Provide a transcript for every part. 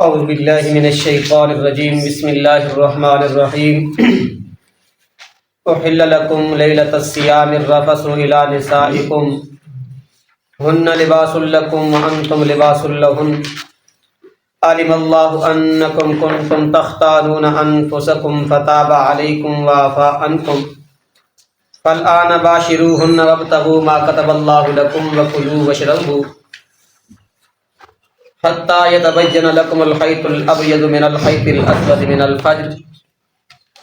اعوذ باللہ من الشیطان الرجیم بسم اللہ الرحمن الرحیم احل لکم لیلۃ الصیام الرفث الی نسائکم ہن لباس لکم وانتم لباس لہن علم اللہ انکم کنتم تختانون انفسکم فتاب علیکم وعفا عنکم فالآن باشروہن وابتغوا ما کتب اللہ لکم وکلوا واشربوا حتى يتبين لكم الخيط الأبيض من الخيط الأسود من الفجر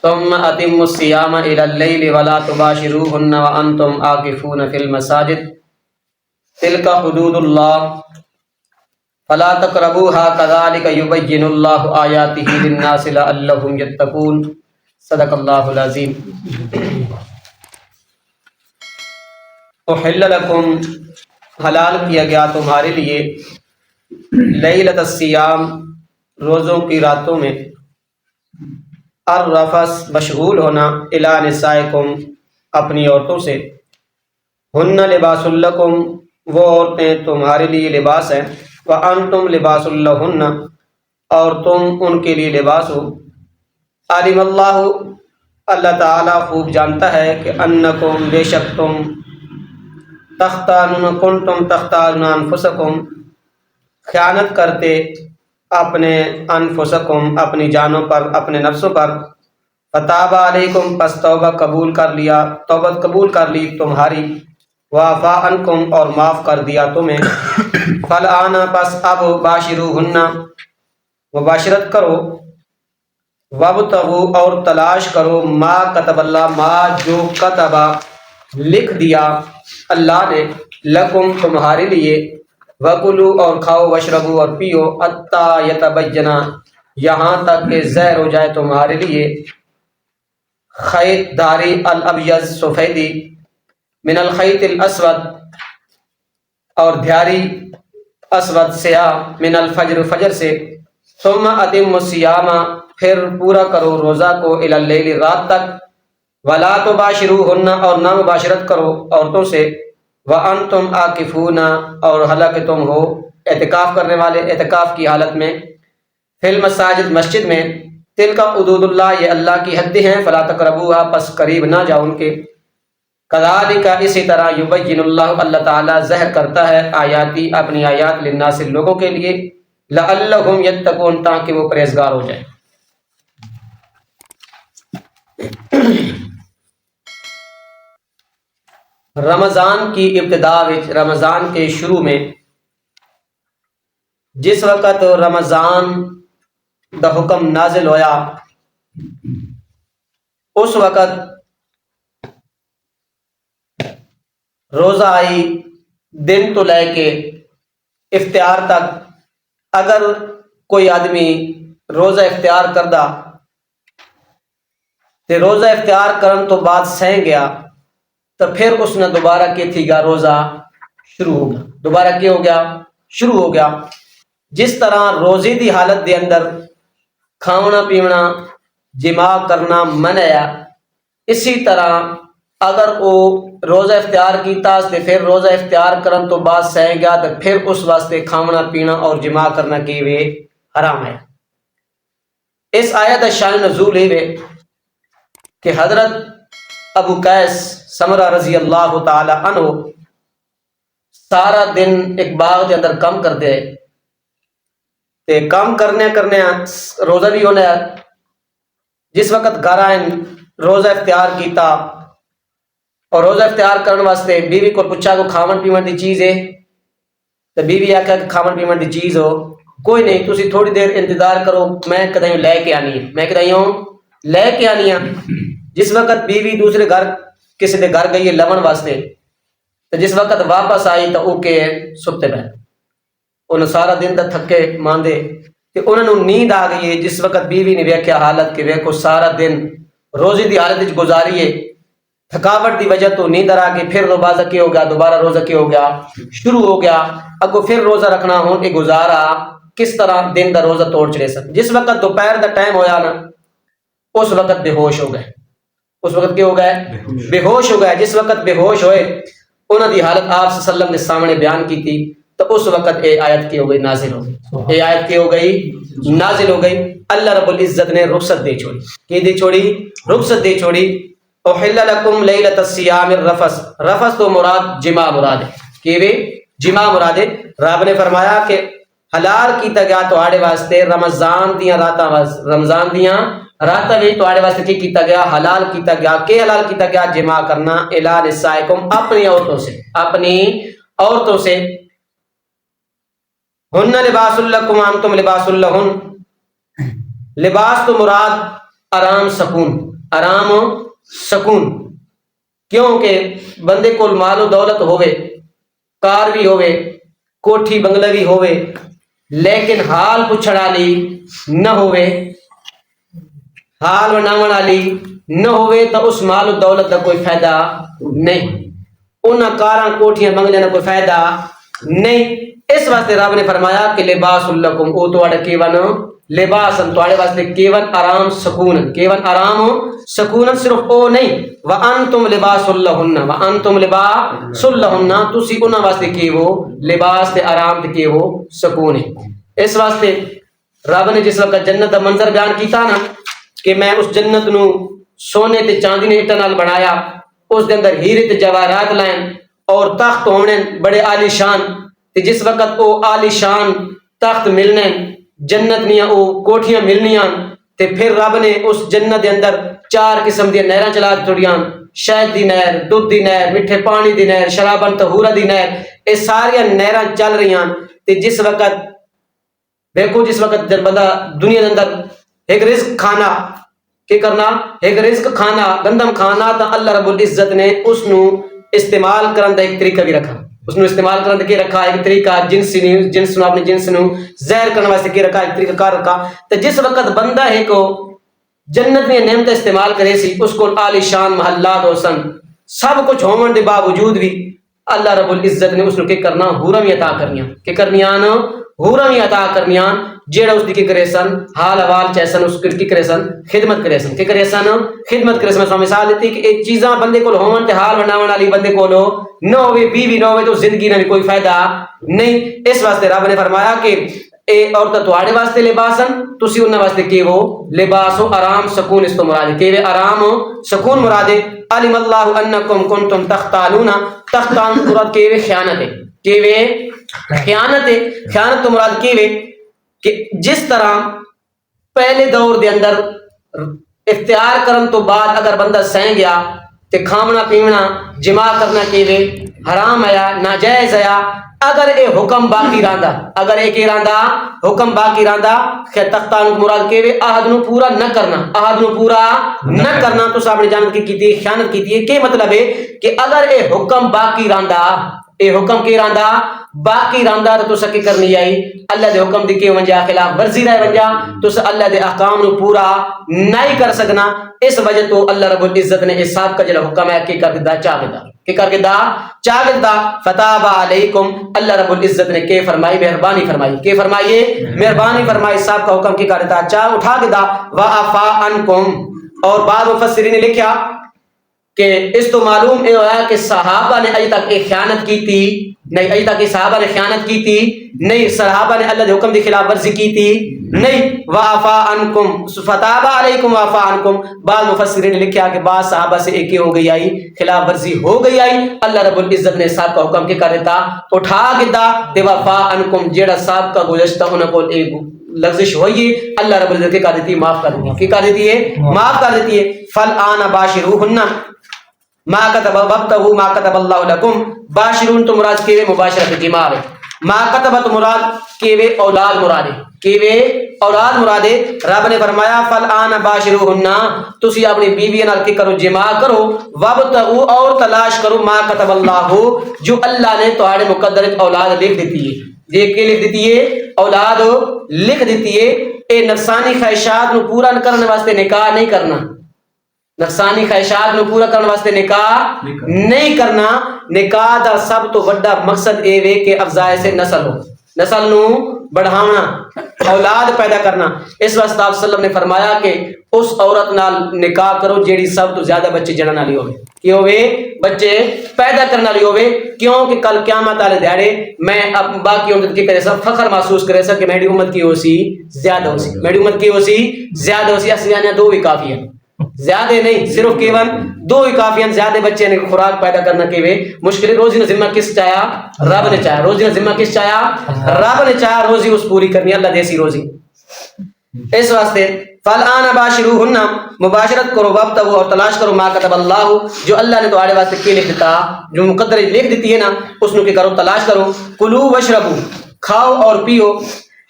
ثم أتموا الصيام إلى الليل ولا تباشروهن وأنتم عاكفون في المساجد تلك حدود الله فلا تقربوها كذلك يبين الله آياته للناس لعلهم يتقون صدق الله العظيم. أحل لكم حلال کیا گیا تمہارے لیے لیلۃ الصیام روزوں کی راتوں میں الرفث مشغول ہونا الی نسائکم اپنی عورتوں سے ہن لباس لکم وہ عورتیں تمہارے لیے لباس ہیں وانتم لباس لہن اور تم ان کے لیے لباس ہو. علم اللہ اللہ تعالیٰ خوب جانتا ہے کہ انکم بے شک تم تختانون کنتم تختانون انفسکم خیانت کرتے اپنے انفسکم اپنی جانوں پر اپنے نفسوں پر فتاب علیکم پس توبہ قبول کر لیا توبت قبول کر لی تمہاری وعفا عنکم اور معاف کر دیا تمہیں فالآن پس اب باشروہن مباشرت کرو وابتغوا اور تلاش کرو ما کتب اللہ ما جو کتبہ لکھ دیا اللہ نے لکم تمہارے لیے وَكُلُوا اور کھاؤ وَاشْرَبُوا اور پیو حَتَّى يَتَبَيَّنَ یہاں تک کہ ظاہر ہو جائے تمہارے لیے خیط دھاری الابیض سفیدی من الخیط الاسود اور دھاری اسود سیاہ من الفجر فجر سے ثم اتم الصیام پھر پورا کرو روزہ کو الی اللیل رات تک ولا تباشروہن اور نہ مباشرت کرو عورتوں سے وَأَنْتُمْ عَاكِفُونَ اور حالانکہ تم ہو اعتکاف کرنے والے اعتکاف کی حالت میں فی المساجد مسجد میں تلک حدود اللہ یہ اللہ کی حدیں ہیں فلا تقربوها پس قریب نہ جاؤ ان کے کذالک اسی طرح یبین اللہ اللہ تعالیٰ ظاہر کرتا ہے آیاتی اپنی آیات للناس لوگوں کے لیے لعلہم یتقون تاکہ وہ پرہیزگار ہو جائیں. رمضان کی ابتدا رمضان کے شروع میں جس وقت رمضان دا حکم نازل ہویا اس وقت روزہ آئی دن تو لے کے افطار تک اگر کوئی آدمی روزہ افطار کردہ تے روزہ افطار کرن تو بعد سہ گیا تو پھر اس نے دوبارہ کی تھی گا روزہ شروع ہو گیا دوبارہ کیا ہو گیا شروع ہو گیا. جس طرح روزے دی حالت دے اندر کھانا پینا جماع کرنا منع ہے اسی طرح اگر وہ روزہ افطار کیتا تے پھر روزہ افطار کرن تو بعد سہ گیا تو پھر اس واسطے کھانا پینا اور جماع کرنا کی وے حرام ہے. اس آیت شان نزول ہے کہ حضرت ابو قیس سمرہ رضی اللہ تعالی عنہ سارا دن ایک باغ کے اندر کام کر دے تے کام کرنے روزہ بھی ہونا ہے. جس وقت گھر آئیں روزہ افطار کیتا اور روزہ افطار کرنے واسطے بیوی کو پوچھا کو کھاون پیون دی چیز ہے تو بیوی آکھا کہ کھاون پیون دی چیز ہو کوئی نہیں تسی تھوڑی دیر انتظار کرو میں کدیں لے کے آنی ہے. جس وقت بیوی دوسرے گھر کسی دے گھر گئی ہے لمن واسطے تو جس وقت واپس آئی تو او کے ستے پہ انہوں سارا دن تک تھکے ماندے کہ انہوں نے نیند آ گئی ہے. جس وقت بیوی نے ویکھیا حالت کہ ویکھو سارا دن روزے دی حالت وچ گزاری ہے تھکاوٹ دی وجہ تو نیند آ گئی پھر روزہ کی ہو گیا دوبارہ روزہ کی ہو گیا شروع ہو گیا اگو پھر روزہ رکھنا ہون اے گزارا کس طرح دن دا روزہ توڑ چڑے سن. جس وقت دوپہر دا ٹائم ہویا نا اس وقت بے ہوش ہو گئے اس وقت کیا ہو گئے بے ہوش ہو گئے. جس وقت بے ہوش ہوئے انہوں دی حالت آپ صلی اللہ علیہ وسلم نے سامنے بیان کی تھی تو اس وقت اے آیت کی ہو گئی نازل ہو گئی، اے آیت کی ہو گئی نازل ہو گئی۔ اللہ رب العزت نے رخصت دے چھوڑی، کی دی چھوڑی؟ رخصت دے چھوڑی۔ احل لکم لیلۃ الصیام الرفث، رفث تو مراد جماع مراد ہے، کہ وہ جماع مراد ہے۔ رب نے فرمایا کہ حلال کیتا گیا تواڈے واسطے رمضان دیاں راتاں واسطے، رمضان دیاں راتاں وچ تواڈے واسطے کی کیتا گیا؟ حلال کیتا گیا۔ کہ حلال کیتا گیا؟ جماع کرنا، الا نسائکم، اپنی عورتوں سے، اپنی عورتوں سے۔ ہن لباس لکم انتم لباس لہن، لباس تو مراد آرام سکون، آرام سکون، کیونکہ بندے کول مال و دولت ہوئے، کار بھی ہوئے، کوٹھی بنگلہ بھی ہوئے، لیکن حال پوچھਣ والی نہ ہوئے، حال وناون والی نہ ہوئے، تو اس مال و دولت کا کوئی فائدہ نہیں، انہاں کاراں کوٹھیاں بنگلیاں کا کوئی فائدہ نہیں۔ اس واسطے رب نے فرمایا کہ لباس لکم، او تواڈا کیون لباس، تواڈے واسطے کیون آرام سکون، کیون آرام سکون، صرف او نہیں، وانتم لباس لہن، وانتم لباس لہن، تسی انہاں واسطے کیو لباس تے آرام تے کیو سکون ہے۔ اس واسطے رب نے جس وقت جنت دا منظر بیان کیتا نا کہ میں اس جنت نو سونے تے چاندی نے اٹھاں نال بنایا، اس دے اندر ہیرے تے جواہرات لائن اور تخت ہونے بڑے عالی شان، تے جس وقت او عالی شان تخت ملنے، جنت نیاں او کوٹھیاں ملنیاں، تے پھر رب نے اس جنت دے اندر 4 قسم دی نہراں چلا چھوڑیاں، شہد دی نہر، دودھ دی نہر، میٹھے پانی دی نہر، شرابن طہورہ دی نہر، اے ساری نہراں چل رہیاں۔ تے جس وقت دیکھو، جس وقت بندہ دنیا دے اندر ایک رزق کھانا، کی کرنا؟ ایک رزق کھانا، گندم کھانا، تو اللہ رب العزت نے اس نو استعمال کرن دا ایک طریقہ بھی رکھا، اس نو استعمال کرن دا کی رکھا ایک طریقہ، جنس نو اپنے جنس نو زہر کرنے واسطے کی رکھا ایک طریقہ کار رکھا۔ تو جس وقت بندہ ہے کو جنت میں نعمت استعمال کرے سی، اس کو عالی شان محلات ہو سن، سب کچھ ہون دے باوجود بھی اللہ رب العزت نے اس نو کی کرنا؟ حورم عطا کرنیاں، کی کرنیاں؟ حورم عطا کرنیاں، جیڑا اس دی کی کرے سن حال حوال چاہے اس کی کرے سن خدمت کرے سن، کی کرے سن خدمت کرے سن۔ میں مثال دیتی کہ ایک چیزاں بندے کو ہون تے حال بناون والی بندے کو نہ ہوئے، بیوی نہ ہوئے، تو زندگی میں کوئی فائدہ نہیں۔ اس واسطے رب نے فرمایا کہ اے عورتاں تواڈے واسطے لباسن، تسی انہاں واسطے کیو لباس آرام سکون، اس تو مراد کہ آرام سکون مراد ہے۔ علم اللہ انکم کنتم تختانون، تختان مراد کہ خیانت ہے، کہ خیانت ہے، خیانت تو مراد کہ جس طرح پہلے دور دے اندر اختیار کرن تو بعد اگر بندہ سہ گیا تے کھاونا پیونا جماع کرنا کیوے حرام آیا، ناجائز آیا، اگر اے حکم باقی رہندا، اگر اے کی رہندا حکم باقی رہندا، تختان مراد کیوے عہد نو پورا نہ کرنا، عہد نو پورا نہ کرنا، تو صاحب نے جانت کی کیتی خیانت کیتی ہے۔ کہ مطلب ہے کہ اگر اے حکم باقی رہندا، اے حکم کی رہندا باقی رہندا، تو سکی کرنی آئی اللہ دے حکم دی کے ونجا خلاف ورزی رہ ونجا، تو اللہ دے احکام نو پورا نہیں کر سکنا۔ اس وجہ تو اللہ رب العزت نے حساب کا جڑا حکم ہے کہ کر دیتا چاہ دیتا، کہ کر دیتا چاہ دیتا۔ فتاب علیکم، اللہ رب العزت نے کہ فرمائی مہربانی فرمائی، کہ فرمائیے مہربانی فرمائی، حساب کا حکم کی کر دیتا چاہ اٹھا دیتا۔ وعفا عنکم، اور بعض مفسرین نے لکھا کہ اس تو معلوم یہ ہوا کہ صحابہ نے اج تک ایک خیانت کی تھی نہیں، اج تک صحابہ نے خیانت کی تھی نہیں، صحابہ نے اللہ کے حکم کی خلاف ورزی کی تھی نہیں۔ وعفا عنکم فتاب علیکم وعفا عنکم، بعض مفسرین نے لکھا کہ بعض صحابہ سے ایک ہی ہو گئی آئی، خلاف ورزی ہو گئی آئی، اللہ رب العزت نے صاحب کا حکم کے کر دیتا اٹھا دیتا تے وعفا عنکم، جیڑا صاحب کا گزشتہ انہوں کو ایک لغزش ہوئی اللہ رب العزت کے کر دیتی معاف کر دیتی، کی کر دیتی ہے معاف کر دیتی ہے۔ فالآن باشروہن ما کتب وقتہو ما کتب اللہ لکم، باشرون تو مراد کیوے مباشرت جماع ہے، ما کتب تو مراد کیوے اولاد مراد ہے، کیوے اولاد مراد ہے۔ رب نے فرمایا فالآن باشروہن، تسی اپنی بیوی نال کی کرو جماع کرو، وابتغوا اور تلاش کرو ما کتب اللہ، جو اللہ نے تہاڈے مقدر اولاد لکھ دیتی ہے، یہ کہ لکھ دیتی ہے اولاد لکھ دیتی ہے۔ اے نفسانی خواہشات نو پورا کرنے واسطے نکاح نہیں کرنا، نفسانی خواہشات نو پورا کرنے واسطے نکاح نہیں کرنا، نکاح دا سب تو بڑا مقصد اے وے کہ افزائش نسل ہو، نسل نو بڑھانا، اولاد پیدا کرنا. اس واسطے آپ صلی اللہ علیہ وسلم نے فرمایا کہ اس عورت نال نکاح کرو جیڑی سب تو زیادہ بچے جنن والی ہوے، کہ ہوے بچے پیدا کرنے والی ہوے. کیوں کہ کل قیامت والے دیہڑے میں باقی امت کی کرے سب فخر محسوس کرے سا کہ میری امت کی ہو سی زیادہ ہو سی، میری امت کی ہو سی زیادہ ہو سی. اسی نے دو بھی کافی ہیں، زیادہ نہیں، صرف کیون دو ہی کافی ہیں. زیادہ بچے نے خوراک پیدا کرنا کے وے مشکل. روزی نے ذمہ کس چاہیا؟ رب نے چاہیا. روزی نے ذمہ کس چاہیا؟ رب نے چاہیا. روزی اس پوری کرنی، اللہ دیسی روزی. اس واسطے فالآن باشروہن، مباشرت کرو، وابتغوا اور تلاش کرو، ما کتب اللہ، جو اللہ نے تمہارے واسطے کی لکھ دیتا، جو مقدر لکھ دیتی ہے نا اس نو کی کرو، تلاش کرو. کلو واشربو، کھاؤ اور پیو،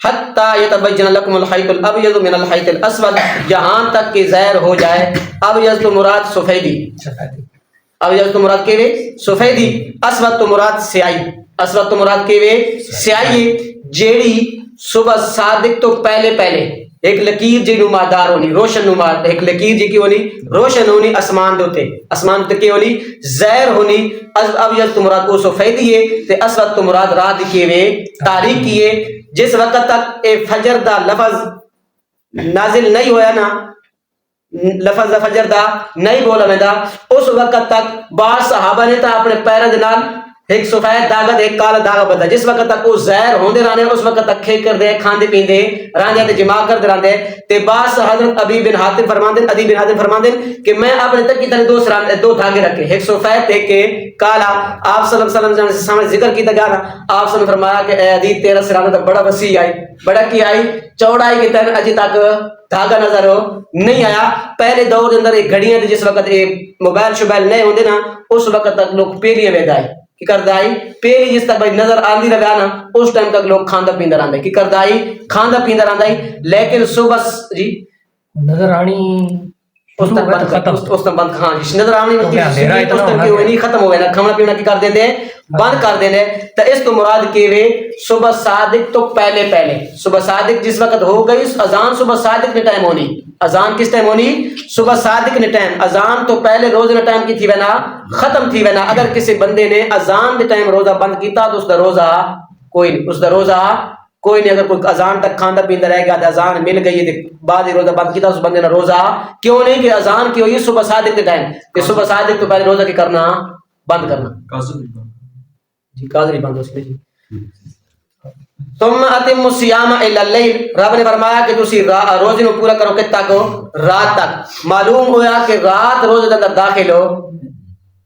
حتی یتبین لکم الخیط الابیض من الخیط الاسود، جہاں تک کہ ظاہر ہو جائے. ابیض تو مراد سفیدی، ابیض تو مراد کیوے سفیدی، اسود تو مراد سیاہی، اسود تو مراد کیوے سیاہی. جیڑی صبح صادق تو پہلے پہلے ایک لکیر جی نمادار ہونی، روشن نماد، ایک لکیر جی کی ہونی روشن ہونی آسمان دوتے، آسمان دوتے کی ہونی زہر ہونی. ابیض تو مراد کو سفیدی ہے تے اسود تو مراد رات کی وے تاریکی ہے. جس وقت تک اے فجر دا لفظ نازل نہیں ہویا نا، لفظ فجر دا نہیں بولا میں دا، اس وقت تک بعض صحابہ نے تا اپنے پیرہ دنال ایک سفید داغا ایک کالا داغا بدا. جس وقت تک وہ زہر ہوندے رانے اس وقت تک کھے کر دے، کھاندے پیندے راندے تے جماع کر دے راندے. تے بعض حضرت ابی بن حاتم فرماندے، ادی بن حاتم فرماندے کہ میں اپنے تک کی طرح دو دھاگے رکھے، ایک سفید ایک کے کالا. آپ صلی اللہ علیہ وسلم سے سامنے ذکر کیتا گیا نا، آپ نے فرمایا کہ اے ادی تیرا سرانہ تو بڑا وسیع آئی، بڑا کی آئی چوڑائی کے تن اجی تک دھاگا نظر ہو نہیں آیا. پہلے دور اندر ایک گھڑیاں جس وقت موبائل شوبائل نہیں ہوندے نا اس وقت تک لوگ پیلیاں ویدا ہے کی کردائی، پیلی جس تک بھائی نظر آندی رہا نا اس ٹائم تک لوگ کھاندہ پیندہ رہندا ہے، کی کردائی کھاندہ پیندہ رہندا ہے. لیکن صبح جی نظر آنی اس تک بند ختم، اس تک بند کھان نظر آنی اس تک کی ہوئی نہیں ختم ہو گیا نا، کھانا پینا کی کر دیتے ہیں بند کر دینے. تو اس کو مراد کے وے صبح صادق تو پہلے پہلے، صبح صادق جس وقت ہو گئی اذان صبح صادق نے ٹائم ہونی، اذان کس ٹائم ہونی؟ صبح صادق نے ٹائم. اذان تو پہلے روزہ نے ٹائم کی تھی وینا ختم تھی وینا. اگر کسی بندے نے اذان دے ٹائم روزہ بند کیتا تو اس دا روزہ کوئی نہیں، اس دا روزہ کوئی نہیں. اگر کوئی اذان تک کھاندہ پیندہ رہ گیا اذان مل گئی ہے بعد ہی روزہ بند کیتا اس بندے نے روزہ کیوں نہیں؟ کہ اذان کی ہوئی صبح صادق کے ٹائم، کہ صبح صادق تو پہلے روزہ کی کرنا بند کرنا جی قاضی بند اس نے جی. ثم اتم الصيام الى الليل، رب نے فرمایا کہ تسی روزے نو پورا کرو کتے تک؟ رات تک. معلوم ہوا کہ رات روزے دے اندر داخل ہو،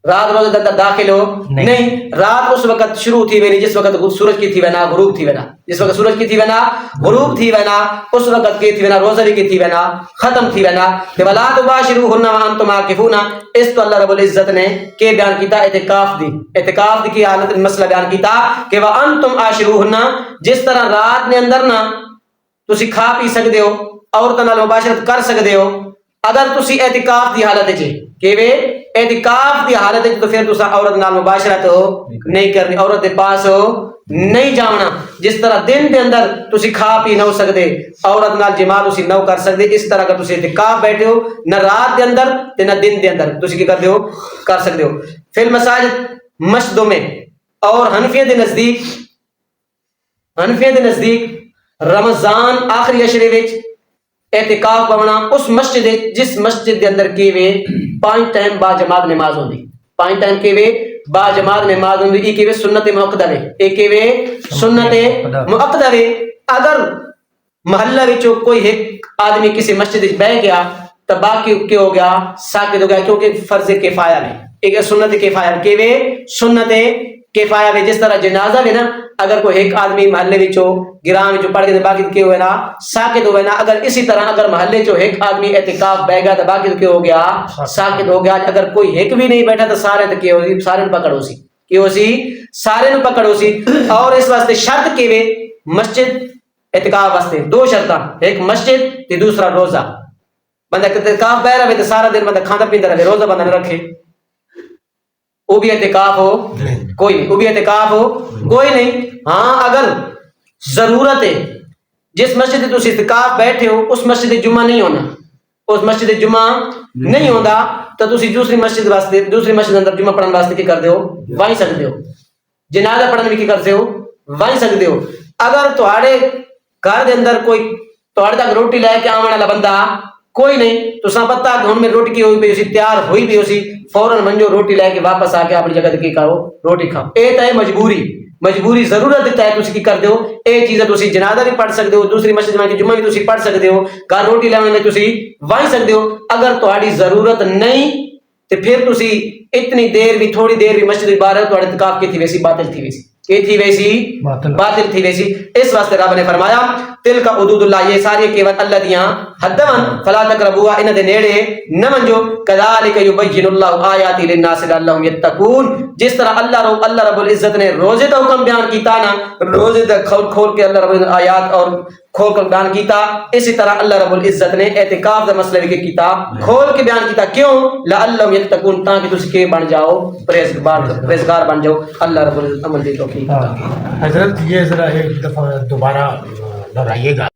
رات روزے دے اندر داخل ہو نہیں. رات اس وقت شروع تھی وینی جس وقت سورج کی تھی وینا غروب تھی وینا، جس وقت سورج کی تھی وینا غروب تھی وینا اس وقت کی تھی وینا روزہ کی تھی وینا ختم تھی وینا. کہ ولا تباشروهن وانتم عاکفون، اس تو اللہ رب العزت نے کہ بیان کیتا اعتکاف دی، اعتکاف دی کی حالت مسئلہ بیان کیتا کہ وانتم عاشروهن، جس طرح رات نے اندر نا تسی کھا پی سکدے ہو، عورتاں نال مباشرت کر سکدے ہو. اگر تسی اعتکاف دی حالت وچ کہ وے اعتکاف دی حالت وچ تو پھر تساں عورت نال مباشرت نہیں کرنی، عورت دے پاس نہیں جانا. جس طرح دن دے اندر تسی کھا پی نہ سکدے، عورت نال جماع تسی نہ کر سکدے، اس طرح کا تسی اعتکاف بیٹھے ہو نہ رات دے اندر تے نہ دن دے اندر تسی کی کردے ہو کر سکدے ہو. پھر مساجد مسجدوں میں اور حنفیہ دے نزدیک، حنفیہ دے نزدیک رمضان آخری عشرے وچ اعتکاف پڑھنا اس مسجد جس مسجد دے اندر کی وے 5 ٹائم با جماعت نماز ہوندی، 5 ٹائم کی وے با جماعت نماز ہوندی. ای کی وے سنت مؤکدہ ہے، ای کی وے سنت مؤکدہ ہے. اگر محلہ وچوں کوئی ایک آدمی کسی مسجد وچ بیٹھ گیا تو باقی کیا ہو گیا؟ ساکت ہو گیا، کیونکہ فرض کفایہ ہے، ایک سنت کفایہ کی وے سنت کفایہ ہے. جس طرح جنازہ ہے نا، اگر کوئی ایک آدمی محلے وچوں گراں وچوں پڑھ کے باقی کیا ہوئے نا ساکت ہوئے نا، اگر اسی طرح اگر محلے چوں ایک آدمی اعتکاف بیٹھ گیا تو باقی کیا ہو گیا؟ ساکت ہو گیا. اگر کوئی ایک بھی نہیں بیٹھا تو سارے تو کیا ہو سی؟ سارے پکڑو سی، کیا ہو سی؟ سارے نو پکڑو سی. اور اس واسطے شرط کے وے مسجد اعتکاف واسطے 2 شرطاں، ایک مسجد تے دوسرا روزہ. بندہ اعتکاف بیٹھ رہے تو سارا دن بندہ کھانا پیندا رہے، روزہ بندہ نہ رکھے، وہ بھی اعتکاف ہو کوئی نہیں، وہ بھی اعتکاف ہو کوئی نہیں. ہاں اگر ضرورت ہے جس مسجد تسی اعتکاف بیٹھے ہو اس مسجد جمعہ نہیں ہونا، اس مسجد جمعہ نہیں ہوندا تو تسی دوسری مسجد واسطے دوسری مسجد اندر جمعہ پڑھن واسطے کی کردے ہو؟ وہیں سکدے ہو. جنازہ پڑھن بھی کی کردے ہو؟ وہیں سکدے ہو. اگر تھوڑے گھر دے اندر کوئی تھوڑے تک روٹی لے کے آنے والا بندہ کوئی نہیں تو سا پتا کہ ہن میں روٹی کی ہوئی پی اسی تیار ہوئی بھی اسی فوراً منجو روٹی لے کے واپس آ کے اپنی جگہ تے کی کرو روٹی کھاؤ. اے تے مجبوری مجبوری ضرورت تے تسی کی کر دیو. اے چیزیں تسی جنازہ بھی پڑھ سکتے ہو, دوسری مسجد میں جمعہ بھی تسی پڑھ سکتے ہو, گھر روٹی لینے میں تسی وہیں سکتے ہو. اگر تہاڈی ضرورت نہیں تے پھر تسی اتنی دیر بھی تھوڑی دیر بھی مسجد باہر تہاڈے اعتکاف کی تھی ویسی باطل تھی ویسی کی تھی ویسی باطل تھی ویسی. اس واسطے رب نے فرمایا تل کا حدود اللہ, یہ ساری کیوت اللہ دیاں حدن فلا تقربوا, ان دے نیڑے نہ منجو. کذالک یبین اللہ آیات للناس لعلہم یتقون, جس طرح اللہ رب العزت نے روزے دا حکم بیان کیتا نا, روزے دا کھول کے اللہ رب العزت آیات اور کھول کر بیان کیتا, اسی طرح اللہ رب العزت نے اعتکاف دا مسئلہ بھی کیتا کھول کے بیان کیتا. کیوں؟ لعلہم یتقون, تاکہ تسی کے بن جاؤ پرہیزگار بن جاؤ. اللہ رب العزت عمل دی توفیق. حضرت یہ ذرا ایک دفعہ دوبارہ دہرائیے گا.